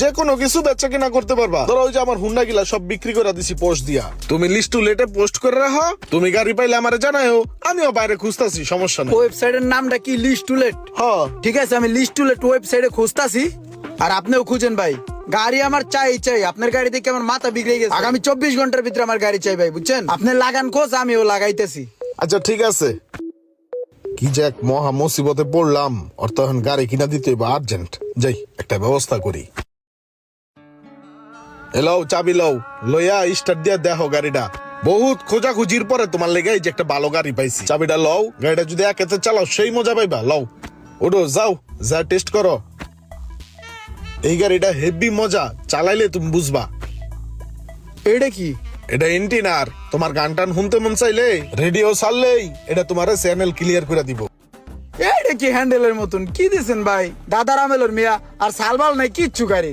যে কোনো কিছু বেচা কিনা করতে পারবা। ধরো ওই যে আমার হুন্ডা গিলা সব বিক্রি করে দিছি পোস্ট দিয়া, তুমি লিস্ট টু লেটে পোস্ট করে রাখো, তুমি গাড়ি পাইলে আমারে জানাও, আমিও বাইরে খুঁজতাছি, সমস্যা নেই। ওয়েবসাইটের নামটা কি লিস্ট টু লেট? হ্যাঁ ঠিক আছে, আমি লিস্ট টু লেট ওয়েবসাইটে খুঁজতাছি, আর আপনিও খুঁজেন ভাই। গাড়ি আমার চাই, আপনার গাড়ি দেখে আমার মাথা বিগড়ে গেছে। আগামী 24 ঘন্টার ভিতরে আমার গাড়ি চাই ভাই, বুঝছেন? আপনি লাগান খোঁজ, আমিও লাগাইতেছি। আচ্ছা ঠিক আছে। কি যে এক মহা মুসিবতে পড়লাম, ওর তো এখন গাড়ি কিনা দিতে হইব আর্জেন্ট। যাই একটা ব্যবস্থা করি। এলাও চাবি লও, লইয়া স্টার্ট দিয়া দেখো গাড়িটা। বহুত খোঁজাখুঁজির পরে তোমার লেগে এই যে একটা ভালো গাড়ি পাইছি। চাবিটা লও, গাড়িটা যদি একেতে চালাও সেই মজা পাইবা। লও ওঠো, যাও যা টেস্ট করো। এই গাড়িটা হেভি মজা, চালাইলে তুমি বুঝবা। এটা কি? এটা ইন্টিনার, তোমার গান টান শুনতে মন চাইলে রেডিও চাললেই এটা তোমার চ্যানেল ক্লিয়ার করে দিব। এটা কি হ্যান্ডেলের মতন কি দিছেন ভাই? দাদার আমেলের মিয়া, আর সালবাল নাই কিচ্ছু গাড়ি।